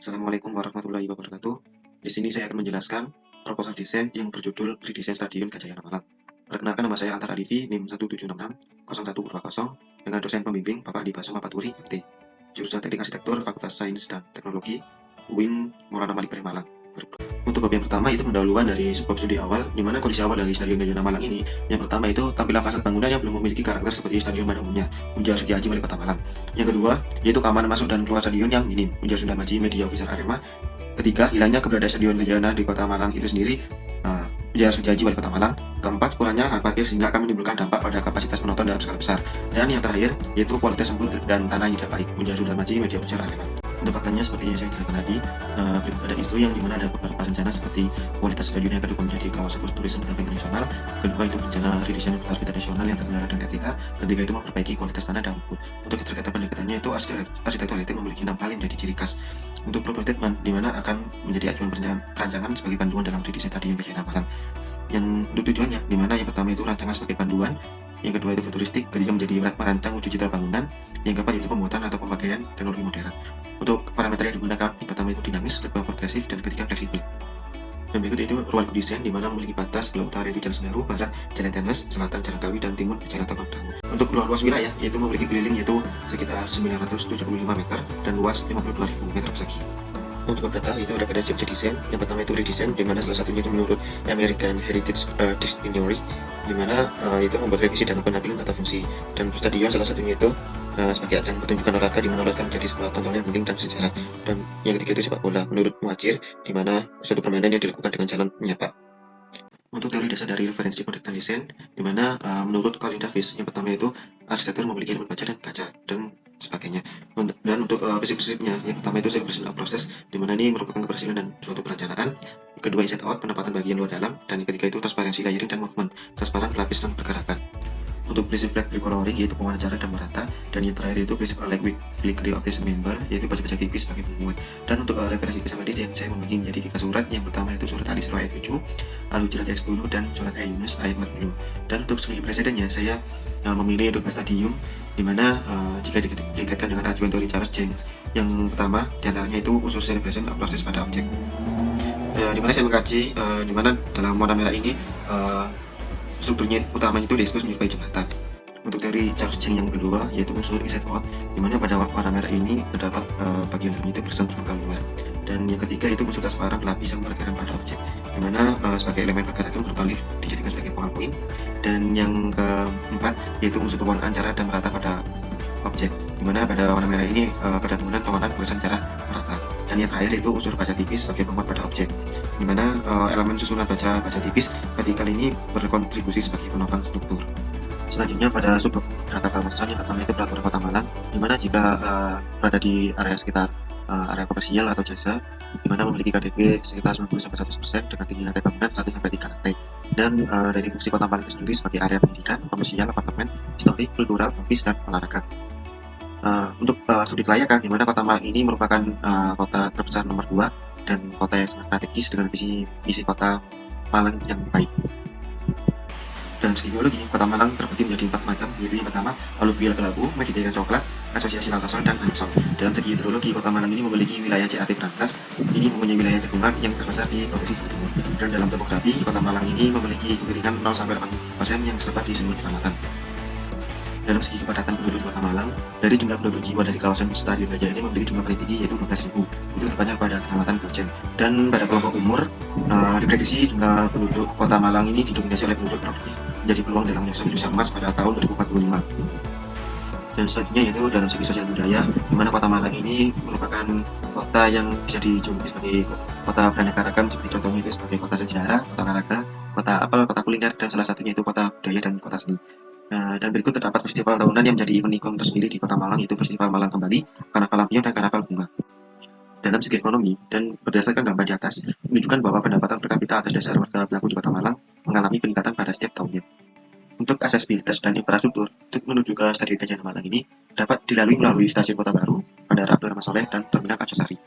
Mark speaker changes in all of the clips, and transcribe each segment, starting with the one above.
Speaker 1: Assalamualaikum warahmatullahi wabarakatuh. Di sini saya akan menjelaskan proposal desain yang berjudul Redesign Stadion Gajayana Malang. Perkenalkan, nama saya Antar Arifi, NIM 176600120 dengan dosen pembimbing Bapak Adi Baso Mapaturi, MT. Jurusan Teknik Arsitektur, Fakultas Sains dan Teknologi, UIN Maulana Malik Malang. Untuk bab yang pertama itu pendahuluan dari bab studi awal, di mana kondisi awal dari Stadion Gajayana Malang ini. Yang pertama itu tampilan fasad bangunan yang belum memiliki karakter seperti stadion pada umumnya, ujar Sugiyadi Wali Kota Malang. Yang kedua, yaitu keamanan masuk dan keluar stadion yang minim, ujar Sundarmaji, media officer Arema. Ketiga, hilangnya keberadaan Stadion Gajayana di Kota Malang itu sendiri, ujar Sugiyadi Wali Kota Malang. Keempat, kurangnya lahan parkir sehingga akan menimbulkan dampak pada kapasitas penonton dalam skala besar. Dan yang terakhir, yaitu kualitas rumput dan tanah yang tidak baik, ujar Sundarmaji, media officer Arema. Untuk faktanya seperti yang saya jelaskan tadi, ada isu yang dimana ada beberapa rencana seperti kualitas stadion yang kedua menjadi kawasan khusus turisme dan internasional, kedua itu rencana redesign target nasional yang terkenal dan RTH, ketiga itu memperbaiki kualitas tanah dan rumput. Untuk terkait pendekatannya itu arsitektur lighting memiliki 6 hal yang menjadi ciri khas. Untuk problem statement dimana akan menjadi acuan perancangan sebagai panduan dalam redesign stadion Gajayana Malang. Yang untuk tujuannya dimana yang pertama itu rancangan sebagai panduan, yang kedua itu futuristik, ketiga menjadi merancang wujud citra bangunan, yang keempat yaitu pembuatan atau pemakaian teknologi modern. Untuk parameter yang digunakan, yang pertama itu dinamis, kedua progresif, dan ketiga fleksibel. Dan berikut itu ruang desain di mana memiliki batas sebelah utara yaitu Jalan Semeru, barat Jalan Tenes, selatan Jalan Kawi, dan timur Jalan Tabang Dawu. Untuk luas wilayah yaitu memiliki keliling yaitu sekitar 975 meter dan luas 52.000 meter persegi. Untuk data itu ada pada objek desain. Yang pertama itu redesign, di mana salah satunya itu menurut American Heritage Dictionary, di mana itu membuat revisi dalam penampilan atau fungsi. Dan stadion salah satunya itu sebagai ajang pertunjukan olahraga, di mana olahraga menjadi sebuah tontonan yang penting dan bersejarah. Dan yang ketiga itu sepak bola menurut Muhajir, di mana suatu permainan yang dilakukan dengan jalan menyapa. Untuk teori dasar dari referensi pendekatan desain, di mana menurut Colin Davis, yang pertama itu arsitektur memiliki elemen baca dan kaca dan sebagainya. Dan untuk prinsip-prinsipnya, yang pertama itu celebration of process, di mana ini merupakan keberhasilan dan suatu perencanaan. Kedua, inside out, penempatan bagian luar dalam, dan yang ketiga itu transparansi layering dan movement, transparan, pelapis, dan pergerakan. Untuk prinsip flag recoloring yaitu pewarnaan cerah dan merata, dan yang terakhir itu prinsip light weak flickering of this member yaitu baca-baca tipis sebagai penguat. Dan untuk referensi kisah desain saya membagi menjadi 3 surat. Yang pertama itu surat Al-Isra ayat 7, Al-Hujurat ayat 10, dan surat Yunus ayat 40. Dan untuk studi presidennya saya memilih untuk stadium, dimana jika dikaitkan dengan ajuan teori Charles James, yang pertama diantaranya itu unsur celebration of process pada objek, dimana saya mengkaji dimana dalam warna merah ini strukturnya utamanya itu diskus menyerupai jembatan. Untuk teori Charles Cheng yang kedua yaitu unsur inside out, dimana pada warna merah ini terdapat bagian dalamnya itu bersentuh ke luar. Dan yang ketiga itu unsur transparan, pelapis yang bergerak pada objek, dimana sebagai elemen pergerakan berkali dijadikan sebagai focal point. Dan yang keempat yaitu unsur pewarnaan cerah dan merata pada objek, dimana pada warna merah ini pada penggunaan pewarnaan barisan cerah merata. Dan yang terakhir itu unsur baca tipis sebagai penguat pada objek, dimana elemen susunan baca tipis ketika ini berkontribusi sebagai penopang struktur. Selanjutnya pada sub data kawasan yang pertama itu peraturan Kota Malang, dimana jika berada di area sekitar area komersial atau jasa, dimana memiliki KDP sekitar 90-100% dengan tinggi lantai bangunan 1-3 lantai. Dan dari fungsi Kota Malang itu sendiri sebagai area pendidikan, komersial, apartemen, historik, kultural, office, dan olahraga. Untuk studi kelayakan, di mana Kota Malang ini merupakan kota terbesar nomor 2 dan kota yang sangat strategis dengan visi kota Malang yang baik. Dan segi geologi, Kota Malang terbagi menjadi 4 macam, yaitu yang pertama aluvial kelabu, Mediterranean coklat, asosiasi lautosol, dan anisol. Dalam segi hidrologi, Kota Malang ini memiliki wilayah CAT berantas, ini mempunyai wilayah cekungan yang terbesar di Provinsi Jawa Timur. Dan dalam topografi, Kota Malang ini memiliki kemiringan 0-8% yang tersebar di seluruh kecamatan. Dalam segi kepadatan penduduk Kota Malang, dari jumlah penduduk jiwa dari kawasan Stadion Gajah ini memiliki jumlah paling tinggi yaitu 12.000, itu tepatnya pada Kecamatan Bojen. Dan pada kelompok umur, diprediksi jumlah penduduk Kota Malang ini didominasi oleh penduduk produktif, menjadi peluang dalam menyusun Indonesia emas pada tahun 2045. Dan selanjutnya yaitu dalam segi sosial budaya, di mana Kota Malang ini merupakan kota yang bisa dijuluki sebagai kota beraneka ragam, seperti contohnya itu sebagai kota sejarah, kota olahraga, kota apel, kota kuliner, dan salah satunya itu kota budaya dan kota seni. Dan berikut terdapat festival tahunan yang menjadi event ikon tersendiri di Kota Malang, yaitu Festival Malang Kembali, Karnaval Lampion, dan Karnaval Bunga. Dalam segi ekonomi, dan berdasarkan gambar di atas, menunjukkan bahwa pendapatan per kapita atas dasar warga pelaku di Kota Malang mengalami peningkatan pada setiap tahunnya. Untuk aksesibilitas dan infrastruktur untuk menuju ke Stadion Gajayana Malang ini dapat dilalui melalui Stasiun Kota Baru, Bandara Abdurrahman Saleh, dan Terminal Arjosari.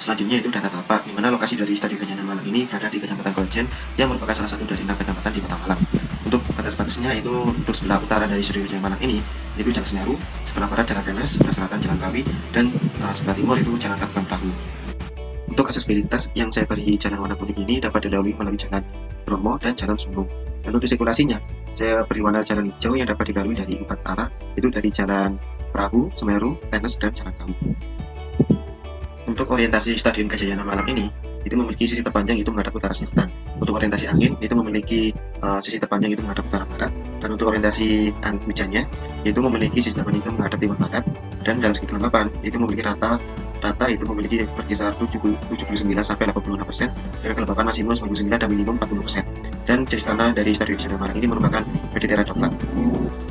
Speaker 1: Selanjutnya itu data tapak, di mana lokasi dari Stadion Gajayana Malang ini berada di Kecamatan Klojen, yang merupakan salah satu dari 6 kecamatan di Kota Malang. Untuk batas-batasnya itu untuk sebelah utara dari Stadion Gajayana Malang ini yaitu Jalan Semeru, sebelah barat Jalan Tenes, sebelah selatan Jalan Kawi, dan sebelah timur itu Jalan Tabang Dawu. Untuk aksesibilitas yang saya beri jalan warna kuning ini dapat dilalui melalui jalan Bromo dan jalan Sumberung. Dan untuk sirkulasinya, saya beri warna jalan hijau yang dapat dilalui dari 4 arah, itu dari jalan Perahu, Semeru, Tenes, dan Jalan Kawi. Untuk orientasi Stadion Gajayana Malang ini, itu memiliki sisi terpanjang itu menghadap utara selatan. Untuk orientasi angin, itu memiliki sisi terpanjang itu menghadap utara barat. Dan untuk orientasi hujannya, itu memiliki sisi terpanjang itu menghadap timur barat. Dan dalam segi kelembapan, itu memiliki rata itu memiliki berkisar 79 sampai 86%, dan kelembapan maksimum 99 dan minimum 40%. Dan jenis tanah dari Stadion Gajayana Malang ini merupakan bendera coklat.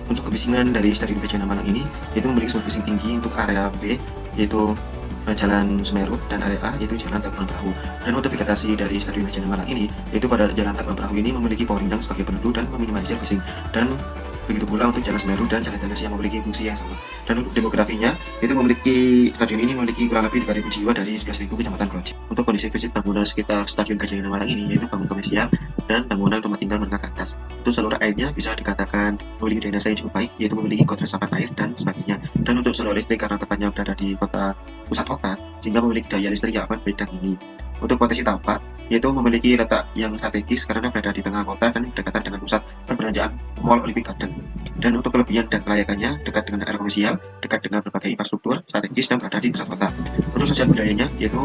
Speaker 1: Untuk kebisingan dari Stadion Gajayana Malang ini, itu memiliki sumber bising tinggi untuk area B, yaitu Jalan Semeru, dan area A yaitu Jalan Taburan Perahu. Dan untuk vegetasi dari Stadion Gajayana Malang ini, yaitu pada Jalan Taburan Perahu ini memiliki pohon rindang sebagai penentu dan meminimalisir bising. Dan begitu pula untuk Jalan Semeru dan Jalan Tenes yang memiliki fungsi yang sama. Dan untuk demografinya, itu stadion ini memiliki kurang lebih 3.000 jiwa dari 11.000 kecamatan Kronjing. Untuk kondisi fisik bangunan sekitar Stadion Gajayana Malang ini, yaitu bangunan komersial dan bangunan rumah tinggal menengah ke atas. Untuk saluran airnya bisa dikatakan memiliki drainase yang cukup baik, yaitu memiliki kot resapan air dan sebagainya. Dan untuk saluran listrik, karena tepatnya berada di pusat kota, sehingga memiliki daya listrik yang aman, baik, dan tinggi. Untuk potensi tampak, yaitu memiliki letak yang strategis karena berada di tengah kota dan berdekatan dengan pusat perbelanjaan Mall Olympic Garden. Dan untuk kelebihan dan kelayakannya, dekat dengan area komersial, dekat dengan berbagai infrastruktur strategis, dan berada di pusat kota. Untuk sosial budayanya, yaitu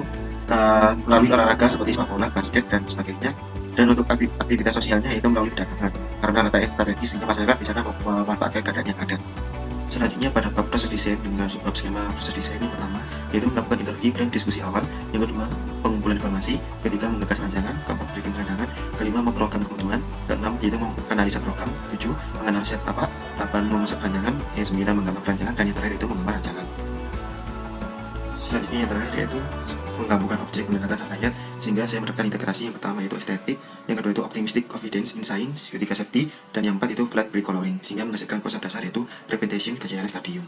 Speaker 1: melalui olahraga seperti sepak bola, basket, dan sebagainya. Dan untuk aktivitas sosialnya, yaitu melalui perdagangan, karena letaknya strategis sehingga masyarakat di sana memanfaatkan keadaan yang ada. Selanjutnya pada bab proses desain dengan subbab skema proses desain yang pertama, yaitu melakukan interview dan diskusi awal. Yang kedua, pengumpulan informasi. Ketiga, menggagas rancangan. Keempat, briefing rancangan. Kelima, memprogram kebutuhan. Keenam, yaitu menganalisa program. 7, menganalisa apa. 8, memasuk rancangan. Yang 9, menggambar rancangan. Dan yang terakhir itu menggambar rancangan. Selanjutnya yang terakhir yaitu menggabungkan objek menggunakan ayat, sehingga saya menerapkan integrasi. Yang pertama itu estetik, yang kedua itu optimistic confidence in science, ketiga safety, dan yang keempat itu flat brick coloring, sehingga menghasilkan konsep dasar yaitu representation Gajayana Stadium.